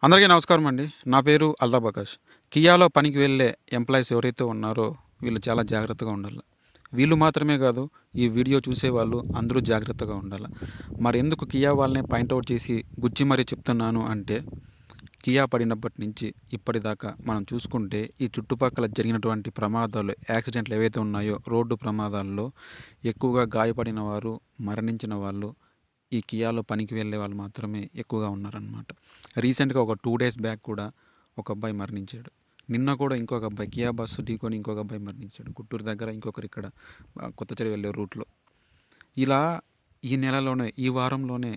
అందరికీ నమస్కారం అండి. నా పేరు అల్తాఫ్ ఆకాష్. కియాలో పనికి వెళ్ళే ఎంప్లాయీస్ ఎవరైతే ఉన్నారో వీళ్ళు చాలా జాగ్రత్తగా ఉండాలి. వీళ్ళు మాత్రమే కాదు, ఈ వీడియో చూసేవాళ్ళు అందరూ జాగ్రత్తగా ఉండాలి. మరెందుకు కియా వాళ్ళనే పాయింట్అవుట్ చేసి గుచ్చి మరీ చెప్తున్నాను అంటే, కియా పడినప్పటి నుంచి ఇప్పటిదాకా మనం చూసుకుంటే ఈ చుట్టుపక్కల జరిగినటువంటి ప్రమాదాలు, యాక్సిడెంట్లు ఏవైతే ఉన్నాయో రోడ్డు ప్రమాదాల్లో ఎక్కువగా గాయపడిన వారు, మరణించిన వాళ్ళు ఈ కియాలో పనికి వెళ్ళే వాళ్ళు మాత్రమే ఎక్కువగా ఉన్నారనమాట. రీసెంట్గా ఒక 2 డేస్ బ్యాక్ కూడా ఒక అబ్బాయి మరణించాడు. నిన్న కూడా ఇంకొక అబ్బాయి కియా బస్సు ఢీకొని ఇంకొక అబ్బాయి మరణించాడు. గుంటూరు దగ్గర ఇంకొకరు ఇక్కడ కొత్తచెరు వెళ్ళే రూట్లో. ఇలా ఈ నెలలోనే ఈ వారంలోనే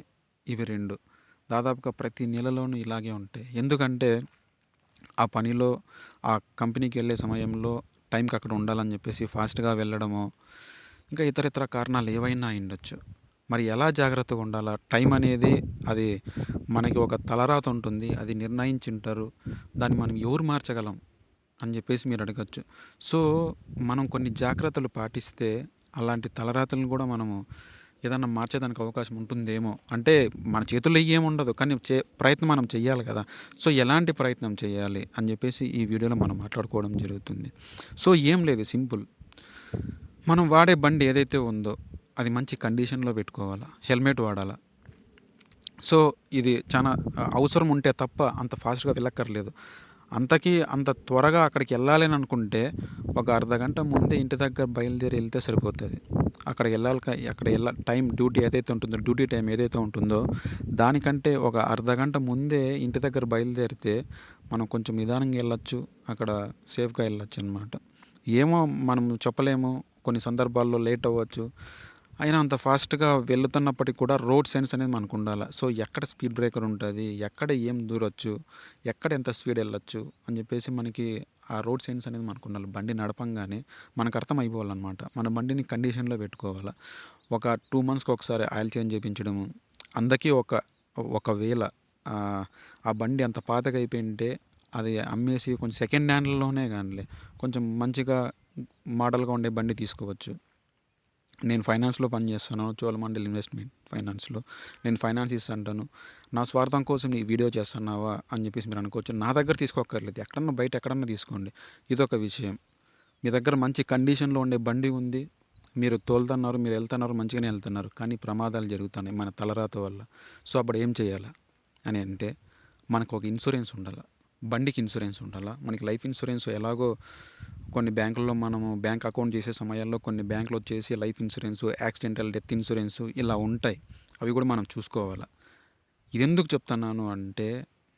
ఇవి 2 దాదాపుగా ప్రతి నెలలోనూ ఇలాగే ఉంటాయి. ఎందుకంటే ఆ పనిలో ఆ కంపెనీకి వెళ్ళే సమయంలో టైంకి అక్కడ ఉండాలని చెప్పేసి ఫాస్ట్గా వెళ్ళడమో ఇంకా ఇతర కారణాలు ఏవైనా అయ్యుండొచ్చు. మరి ఎలా జాగ్రత్తగా ఉండాలా? టైం అనేది అది మనకి ఒక తలరాత ఉంటుంది. అది నిర్ణయించుంటారు. దాన్ని మనం ఎవరు మార్చగలం అని చెప్పేసి మీరు అడగచ్చు. సో మనం కొన్ని జాగ్రత్తలు పాటిస్తే అలాంటి తలరాతలను కూడా మనము ఏదన్నా మార్చేదానికి అవకాశం ఉంటుందేమో. అంటే మన చేతుల్లో ఏముండదు, కానీ ప్రయత్నం మనం చెయ్యాలి కదా. సో ఎలాంటి ప్రయత్నం చేయాలి అని చెప్పేసి ఈ వీడియోలో మనం మాట్లాడుకోవడం జరుగుతుంది. సో ఏం లేదు, సింపుల్. మనం వాడే బండి ఏదైతే ఉందో అది మంచి కండిషన్లో పెట్టుకోవాలా, హెల్మెట్ వాడాలా. సో ఇది చాలా అవసరం ఉంటే తప్ప అంత ఫాస్ట్గా వెళ్ళక్కర్లేదు. అంత త్వరగా అక్కడికి వెళ్ళాలి అని అనుకుంటే ఒక అర్ధగంట ముందే ఇంటి దగ్గర బయలుదేరి వెళ్తే సరిపోతుంది. అక్కడ టైం డ్యూటీ ఏదైతే ఉంటుందో, డ్యూటీ టైం ఏదైతే ఉంటుందో దానికంటే ఒక అర్ధగంట ముందే ఇంటి దగ్గర బయలుదేరితే మనం కొంచెం నిదానంగా వెళ్ళొచ్చు, అక్కడ సేఫ్గా వెళ్ళొచ్చు అనమాట. ఏమో మనం చెప్పలేము, కొన్ని సందర్భాల్లో లేట్ అవ్వచ్చు. అయినా అంత ఫాస్ట్గా వెళ్తున్నప్పటికి కూడా రోడ్ సెన్స్ అనేది మనకు ఉండాలి. సో ఎక్కడ స్పీడ్ బ్రేకర్ ఉంటుంది, ఎక్కడ ఏం దూరొచ్చు, ఎక్కడ ఎంత స్పీడ్ వెళ్ళొచ్చు అని చెప్పేసి మనకి ఆ రోడ్ సెన్స్ అనేది మనకు ఉండాలి. బండి నడపంగానే మనకు అర్థం అయిపోవాలన్నమాట. మన బండిని కండిషన్లో పెట్టుకోవాలి. ఒక 2 మంత్స్కి ఒకసారి ఆయిల్ చేంజ్ చేయించడము. అందరికీ ఒకవేళ ఆ బండి అంత పాతగా అయిపోయింటే అది అమ్మేసి కొంచెం సెకండ్ హ్యాండ్లోనే కానీ కొంచెం మంచిగా మోడల్గా ఉండే బండి తీసుకోవచ్చు. నేను ఫైనాన్స్లో పనిచేస్తాను, చోళమండల్ ఇన్వెస్ట్మెంట్ ఫైనాన్స్లో. నేను ఫైనాన్స్ ఇస్తాను. నా స్వార్థం కోసం ఈ వీడియో చేస్తున్నావా అని చెప్పేసి మీరు అనుకోవచ్చు. నా దగ్గర తీసుకోక్కర్లేదు, బయట ఎక్కడన్నా తీసుకోండి. ఇదొక విషయం. మీ దగ్గర మంచి కండిషన్లో ఉండే బండి ఉంది, మీరు తోలుతున్నారు, మీరు వెళ్తున్నారు, మంచిగానే వెళ్తున్నారు, కానీ ప్రమాదాలు జరుగుతున్నాయి మన తలరాత వల్ల. సో అప్పుడు ఏం చేయాలా అని అంటే, మనకు ఒక ఇన్సూరెన్స్ ఉండాలి. బండికి ఇన్సూరెన్స్ ఉండాలా. మనకి లైఫ్ ఇన్సూరెన్స్ ఎలాగో కొన్ని బ్యాంకుల్లో మనము బ్యాంక్ అకౌంట్ చేసే సమయాల్లో కొన్ని బ్యాంకులు వచ్చేసి life insurance, accidental death insurance ఇలా ఉంటాయి. అవి కూడా మనం చూసుకోవాలా. ఇది ఎందుకు చెప్తున్నాను అంటే,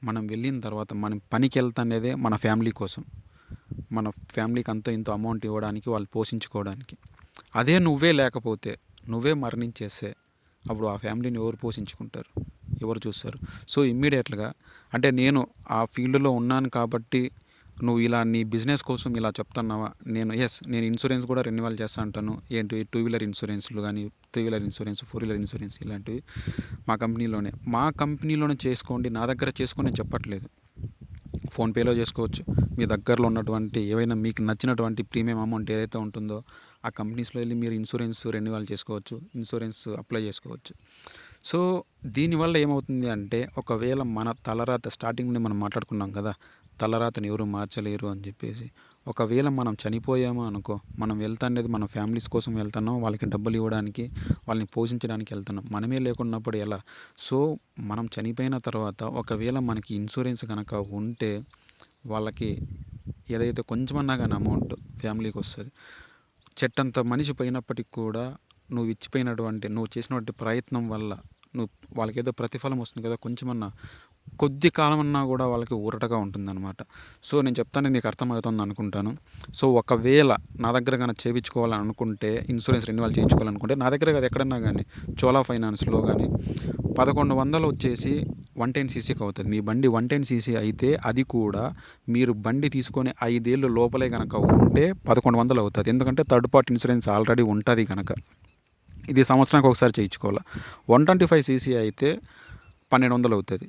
మనం వెళ్ళిన తర్వాత మనం పనికి వెళ్తానేదే మన ఫ్యామిలీ కోసం, మన ఫ్యామిలీకి అంత ఇంత అమౌంట్ ఇవ్వడానికి, వాళ్ళు పోషించుకోవడానికి. అదే నువ్వే లేకపోతే, నువ్వే మరణించేస్తే అప్పుడు ఆ ఫ్యామిలీని ఎవరు పోషించుకుంటారు, ఎవరు చూస్తారు? సో ఇమ్మీడియట్గా అంటే నేను ఆ ఫీల్డ్లో ఉన్నాను కాబట్టి నువ్వు ఇలా నీ బిజినెస్ కోసం ఇలా చెప్తున్నావా? నేను ఇన్సూరెన్స్ కూడా రెన్యువల్ చేస్తా అంటాను. ఏంటి 2 వీలర్ ఇన్సూరెన్స్లు కానీ, 3 వీలర్ ఇన్సూరెన్స్, 4 వీలర్ ఇన్సూరెన్స్ ఇలాంటివి మా కంపెనీలోనే చేసుకోండి, నా దగ్గర చేసుకొని చెప్పట్లేదు. ఫోన్పేలో చేసుకోవచ్చు. మీ దగ్గరలో ఉన్నటువంటి ఏవైనా మీకు నచ్చినటువంటి ప్రీమియం అమౌంట్ ఏదైతే ఉంటుందో ఆ కంపెనీస్లో వెళ్ళి మీరు ఇన్సూరెన్స్ రెన్యువల్ చేసుకోవచ్చు, ఇన్సూరెన్స్ అప్లై చేసుకోవచ్చు. సో దీనివల్ల ఏమవుతుంది అంటే, ఒకవేళ మన తలరాత స్టార్టింగ్ నుండి మనం మాట్లాడుకున్నాం కదా, తలరాతని ఎవరు మార్చలేరు అని చెప్పేసి. ఒకవేళ మనం చనిపోయామో అనుకో, మనం వెళ్తానేది మన ఫ్యామిలీస్ కోసం వెళ్తున్నాం, వాళ్ళకి డబ్బులు ఇవ్వడానికి, వాళ్ళని పోషించడానికి వెళ్తున్నాం. మనమే లేకున్నప్పుడు ఎలా? సో మనం చనిపోయిన తర్వాత ఒకవేళ మనకి ఇన్సూరెన్స్ కనుక ఉంటే వాళ్ళకి ఏదైతే కొంచెమన్నా కానీ అమౌంట్ ఫ్యామిలీకి వస్తుంది. చెట్టంత మనిషి పోయినప్పటికి కూడా నువ్వు చేసినటువంటి ప్రయత్నం వల్ల వాళ్ళకి ఏదో ప్రతిఫలం వస్తుంది కదా, కొంచెమన్నా కొద్ది కాలమన్నా కూడా వాళ్ళకి ఊరటగా ఉంటుందన్నమాట. సో నేను చెప్తాను, నీకు అర్థమవుతుంది అనుకుంటాను. సో ఒకవేళ నా దగ్గర కానీ చేయించుకోవాలని అనుకుంటే, ఇన్సూరెన్స్ రెన్యువల్ చేయించుకోవాలనుకుంటే నా దగ్గర కాదు, ఎక్కడన్నా కానీ చోళా ఫైనాన్స్లో కానీ 1100 వచ్చేసి 110cc అవుతుంది. మీ బండి 110cc అయితే అది కూడా మీరు బండి తీసుకొని 5 ఏళ్ళు లోపలే కనుక ఉంటే 1100 అవుతుంది. ఎందుకంటే థర్డ్ పార్టీ ఇన్సూరెన్స్ ఆల్రెడీ ఉంటుంది కనుక. ఇది సంవత్సరానికి ఒకసారి చేయించుకోవాలి. 125cc అయితే 1200 అవుతుంది.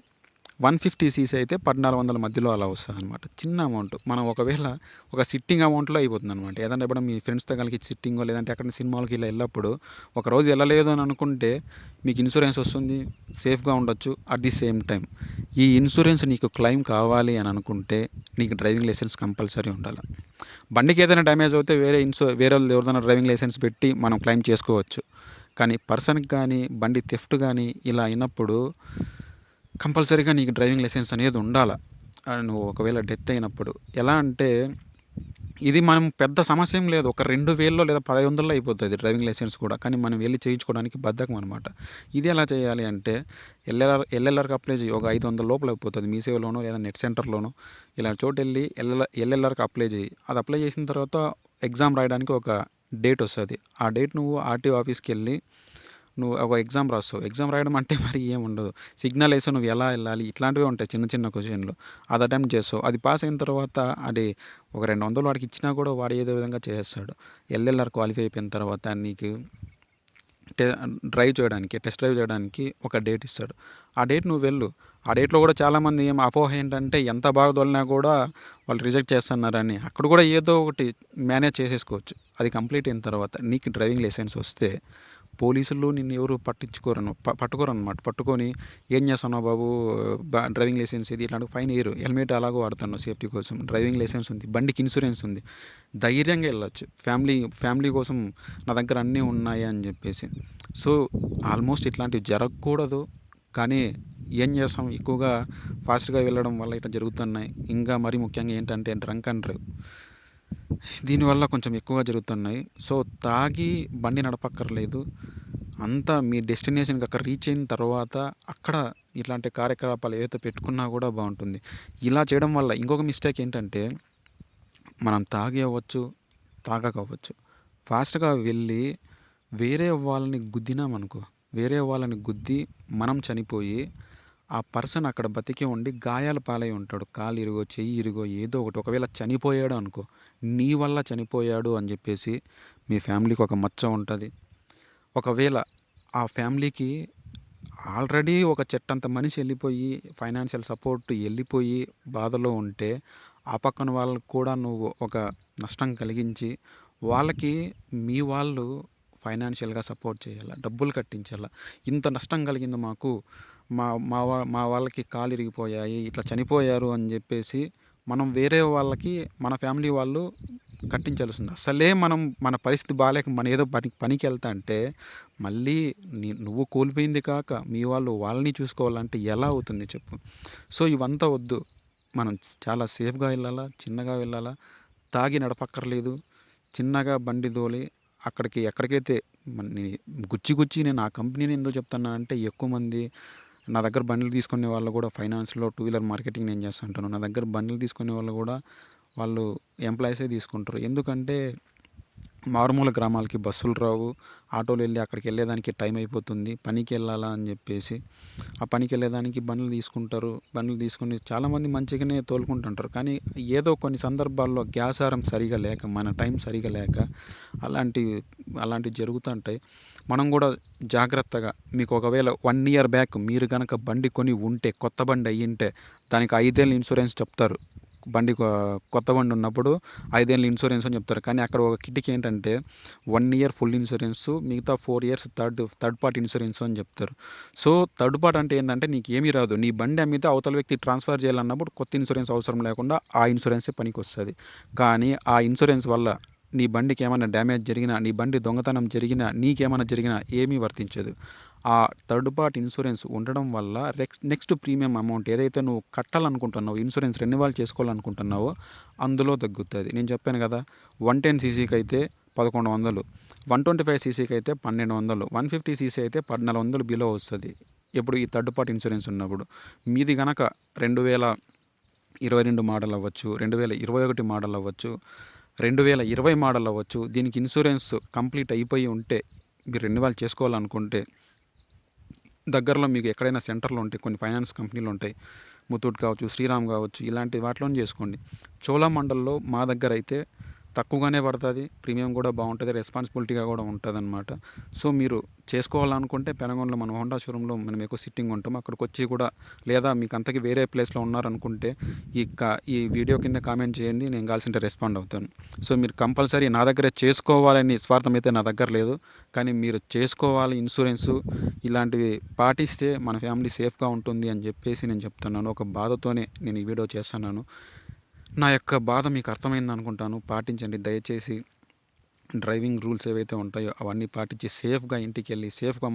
150 సీసీ అయితే 1400 మధ్యలో అలా వస్తుంది అనమాట. చిన్న అమౌంట్. మనం ఒకవేళ ఒక సిట్టింగ్ అమౌంట్లో అయిపోతుంది అనమాట. ఏదైనా ఎప్పుడైనా మీ ఫ్రెండ్స్తో కలిసి సిట్టింగో లేదంటే ఎక్కడ సినిమాలకి ఇలా వెళ్ళినప్పుడు ఒకరోజు వెళ్ళలేదు అని అనుకుంటే మీకు ఇన్సూరెన్స్ వస్తుంది, సేఫ్గా ఉండొచ్చు. అట్ ది సేమ్ టైం ఈ ఇన్సూరెన్స్ నీకు క్లెయిమ్ కావాలి అని అనుకుంటే నీకు డ్రైవింగ్ లైసెన్స్ కంపల్సరీ ఉండాలి. బండికి ఏదైనా డ్యామేజ్ అవుతే వేరే వాళ్ళు ఎవరిదైనా డ్రైవింగ్ లైసెన్స్ పెట్టి మనం క్లెయిమ్ చేసుకోవచ్చు. కానీ పర్సన్కి కానీ బండి థెఫ్ట్ కానీ ఇలా అయినప్పుడు కంపల్సరీగా నీకు డ్రైవింగ్ లైసెన్స్ అనేది ఉండాలి. నువ్వు ఒకవేళ డెత్ అయినప్పుడు ఎలా అంటే ఇది మనం పెద్ద సమస్య ఏం లేదు. ఒక 2000 లేదా 1500 అయిపోతుంది డ్రైవింగ్ లైసెన్స్ కూడా. కానీ మనం వెళ్ళి చేయించుకోవడానికి బద్ధకం అనమాట. ఇది ఎలా చేయాలి అంటే ఎల్ఎల్ఆర్కి అప్లై చేయి. ఒక 500 లోపల అయిపోతుంది. మీ సేవలోనో లేదా నెట్ సెంటర్లోనో ఇలా చోటు వెళ్ళి ఎల్ఎల్ఆర్కి అప్లై చేయి. అది అప్లై చేసిన తర్వాత ఎగ్జామ్ రాయడానికి ఒక డేట్ వస్తుంది. ఆ డేట్ నువ్వు ఆర్టీఓ ఆఫీస్కి వెళ్ళి నువ్వు ఒక ఎగ్జామ్ రాస్తావు. ఎగ్జామ్ రాయడం అంటే మరి ఏం ఉండదు. సిగ్నల్ వేసి నువ్వు ఎలా వెళ్ళాలి ఇట్లాంటివే ఉంటాయి చిన్న చిన్న క్వశ్చన్లు. అది అటెంప్ట్ చేస్తావు. అది పాస్ అయిన తర్వాత అది ఒక 200 వాడికి ఇచ్చినా కూడా వాడు ఏదో విధంగా చేస్తాడు. ఎల్ఎల్ఆర్ క్వాలిఫై అయిపోయిన తర్వాత నీకు టెస్ట్ డ్రైవ్ చేయడానికి ఒక డేట్ ఇస్తాడు. ఆ డేట్ నువ్వు వెళ్ళు. ఆ డేట్లో కూడా చాలామంది అపోహ ఏంటంటే ఎంత బాగా తోలినా కూడా వాళ్ళు రిజెక్ట్ చేస్తున్నారని. అక్కడ కూడా ఏదో ఒకటి మేనేజ్ చేసేసుకోవచ్చు. అది కంప్లీట్ అయిన తర్వాత నీకు డ్రైవింగ్ లైసెన్స్ వస్తే పోలీసులు నిన్ను ఎవరు పట్టుకోరు అనమాట. పట్టుకొని ఏం చేస్తున్నావు బాబు, డ్రైవింగ్ లైసెన్స్ ఇది ఇట్లాంటి ఫైన్ వేయరు. హెల్మెట్ అలాగో వాడుతున్నావు సేఫ్టీ కోసం. డ్రైవింగ్ లైసెన్స్ ఉంది, బండికి ఇన్సూరెన్స్ ఉంది, ధైర్యంగా వెళ్ళొచ్చు. ఫ్యామిలీ కోసం నా దగ్గర అన్నీ ఉన్నాయి అని చెప్పేసి. సో ఆల్మోస్ట్ ఇట్లాంటివి జరగకూడదు. కానీ ఏం చేస్తాం, ఎక్కువగా ఫాస్ట్గా వెళ్ళడం వల్ల ఇట్లా జరుగుతున్నాయి. ఇంకా మరీ ముఖ్యంగా ఏంటంటే డ్రంక్ అండ్ డ్రైవ్. దీనివల్ల కొంచెం ఎక్కువగా జరుగుతున్నాయి. సో తాగి బండి నడపక్కర్లేదు. అంతా మీ డెస్టినేషన్కి అక్కడ రీచ్ అయిన తర్వాత అక్కడ ఇట్లాంటి కార్యకలాపాలు ఏవైతే పెట్టుకున్నా కూడా బాగుంటుంది. ఇలా చేయడం వల్ల ఇంకొక మిస్టేక్ ఏంటంటే మనం తాగి అవ్వచ్చు, తాగకపోవచ్చు, ఫాస్ట్గా వెళ్ళి వేరే వాళ్ళని గుద్దినామనుకో, వేరే వాళ్ళని గుద్ది మనం చనిపోయి ఆ పర్సన్ అక్కడ బతికి ఉండి గాయాల పాలై ఉంటాడు. కాలు ఇరుగో, చెయ్యి ఇరుగో, ఏదో ఒకటి. ఒకవేళ చనిపోయాడు అనుకో, నీ వల్ల చనిపోయాడు అని చెప్పేసి మీ ఫ్యామిలీకి ఒక మచ్చ ఉంటుంది. ఒకవేళ ఆ ఫ్యామిలీకి ఆల్రెడీ ఒక చెట్టంత మనిషి వెళ్ళిపోయి ఫైనాన్షియల్ సపోర్ట్ వెళ్ళిపోయి బాధలో ఉంటే ఆ పక్కన వాళ్ళకు కూడా నువ్వు ఒక నష్టం కలిగించి వాళ్ళకి మీ వాళ్ళు ఫైనాన్షియల్గా సపోర్ట్ చేయాలి, డబ్బులు కట్టించాలి. ఇంత నష్టం కలిగింది మాకు, మా వాళ్ళకి కాలు ఇరిగిపోయాయి, ఇట్లా చనిపోయారు అని చెప్పేసి మనం వేరే వాళ్ళకి మన ఫ్యామిలీ వాళ్ళు కట్టించాల్సింది. అసలే మన పరిస్థితి బాగాలేక మన ఏదో పనికి వెళ్తా అంటే మళ్ళీ నువ్వు కోల్పోయింది కాక మీ వాళ్ళని చూసుకోవాలంటే ఎలా అవుతుంది చెప్పు. సో ఇవంతా వద్దు. మనం చాలా సేఫ్గా వెళ్ళాలా, చిన్నగా వెళ్ళాలా, తాగి నడపక్కర్లేదు. చిన్నగా బండి తోలి ఎక్కడికైతే గుచ్చి నేను ఆ కంపెనీని ఎందుకు చెప్తున్నా అంటే ఎక్కువ మంది నా దగ్గర బండ్లు తీసుకునే వాళ్ళు కూడా ఫైనాన్స్లో టూ వీలర్ మార్కెటింగ్ నేను చేస్తుంటాను. నా దగ్గర బండ్లు తీసుకునే వాళ్ళు కూడా వాళ్ళు ఎంప్లాయీసే తీసుకుంటారు. ఎందుకంటే మారుమూల గ్రామాలకి బస్సులు రావు, ఆటోలు వెళ్ళి అక్కడికి వెళ్ళేదానికి టైం అయిపోతుంది, పనికి వెళ్ళాలా అని చెప్పేసి ఆ పనికి వెళ్ళేదానికి బండ్లు తీసుకుంటారు. బండ్లు తీసుకుని చాలామంది మంచిగానే తోలుకుంటుంటారు. కానీ ఏదో కొన్ని సందర్భాల్లో గ్యాసారం సరిగా లేక, మన టైం సరిగా లేక అలాంటివి జరుగుతుంటాయి. మనం కూడా జాగ్రత్తగా, మీకు ఒకవేళ 1 year బ్యాక్ మీరు కనుక బండి కొని ఉంటే, కొత్త బండి అయ్యింటే దానికి 5 ఏళ్ళు ఇన్సూరెన్స్ చెప్తారు. కొత్త బండి ఉన్నప్పుడు 5 ఏళ్ళు ఇన్సూరెన్స్ అని చెప్తారు. కానీ అక్కడ ఒక కిటికీ ఏంటంటే 1 year ఫుల్ ఇన్సూరెన్సు, మిగతా 4 years థర్డ్ పార్టీ ఇన్సూరెన్స్ అని చెప్తారు. సో థర్డ్ పార్టీ అంటే ఏంటంటే నీకు ఏమీ రాదు, నీ బండి అమ్మితే అవతల వ్యక్తి ట్రాన్స్ఫర్ చేయాలన్నప్పుడు కొత్త ఇన్సూరెన్స్ అవసరం లేకుండా ఆ ఇన్సూరెన్సే పనికి వస్తుంది. కానీ ఆ ఇన్సూరెన్స్ వల్ల నీ బండికి ఏమైనా డ్యామేజ్ జరిగినా, నీ బండి దొంగతనం జరిగినా, నీకేమైనా జరిగినా ఏమీ వర్తించదు. ఆ థర్డ్ పార్టీ ఇన్సూరెన్స్ ఉండడం వల్ల నెక్స్ట్ ప్రీమియం అమౌంట్ ఏదైతే నువ్వు కట్టాలనుకుంటున్నావో, ఇన్సూరెన్స్ రెన్యువల్ చేసుకోవాలనుకుంటున్నావో అందులో తగ్గుతుంది. నేను చెప్పాను కదా, 110cc అయితే 1100, 125cc అయితే 1200, 150cc అయితే 1400 బిలో వస్తుంది. ఇప్పుడు ఈ థర్డ్ పార్టీ ఇన్సూరెన్స్ ఉన్నప్పుడు మీది కనుక 2022 మోడల్ అవ్వచ్చు, 2021 మోడల్ అవ్వచ్చు, 2020 మోడల్ అవ్వచ్చు. దీనికి ఇన్సూరెన్స్ కంప్లీట్ అయిపోయి ఉంటే మీరు రెన్యువల్ చేసుకోవాలనుకుంటే దగ్గరలో మీకు ఎక్కడైనా సెంటర్లు ఉంటాయి, కొన్ని ఫైనాన్స్ కంపెనీలు ఉంటాయి, ముతూట్ కావచ్చు, శ్రీరామ్ కావచ్చు, ఇలాంటి వాటిలో చేసుకోండి. చోళమండల్లో మా దగ్గర అయితే తక్కువగానే పడుతుంది, ప్రీమియం కూడా బాగుంటుంది, రెస్పాన్సిబిలిటీగా కూడా ఉంటుందన్నమాట. సో మీరు చేసుకోవాలనుకుంటే పెనగొండలో మన హోండా షోరూంలో మనం ఎక్కువ సిట్టింగ్ ఉంటాం, అక్కడికి వచ్చి కూడా, లేదా మీకు అంతకి వేరే ప్లేస్లో ఉన్నారనుకుంటే ఈ వీడియో కింద కామెంట్ చేయండి, నేను కావాల్సింటే రెస్పాండ్ అవుతాను. సో మీరు కంపల్సరీ నా దగ్గరే చేసుకోవాలని స్వార్థం అయితే నా దగ్గర లేదు, కానీ మీరు చేసుకోవాలి. ఇన్సూరెన్సు ఇలాంటివి పాటిస్తే మన ఫ్యామిలీ సేఫ్గా ఉంటుంది అని చెప్పేసి నేను చెప్తున్నాను. ఒక బాధతోనే నేను ఈ వీడియో చేస్తున్నాను. నా యొక్క బాధ మీకు అర్థమైంది అనుకుంటాను. పాటించండి దయచేసి. డ్రైవింగ్ రూల్స్ ఏవైతే ఉంటాయో అవన్నీ పాటించి సేఫ్గా ఇంటికి వెళ్ళి సేఫ్గా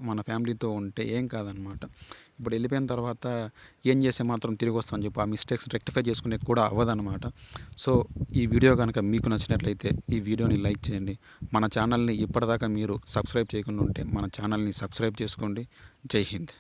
మన ఫ్యామిలీతో ఉంటే ఏం కాదనమాట. ఇప్పుడు వెళ్ళిపోయిన తర్వాత ఏం చేస్తే మాత్రం తిరిగి వస్తామని చెప్పి ఆ మిస్టేక్స్ రెక్టిఫై చేసుకునే కూడా అవ్వదనమాట. సో ఈ వీడియో కనుక మీకు నచ్చినట్లయితే ఈ వీడియోని లైక్ చేయండి. మన ఛానల్ని ఇప్పటిదాకా మీరు సబ్స్క్రైబ్ చేయకుండా ఉంటే మన ఛానల్ని సబ్స్క్రైబ్ చేసుకోండి. జై హింద్.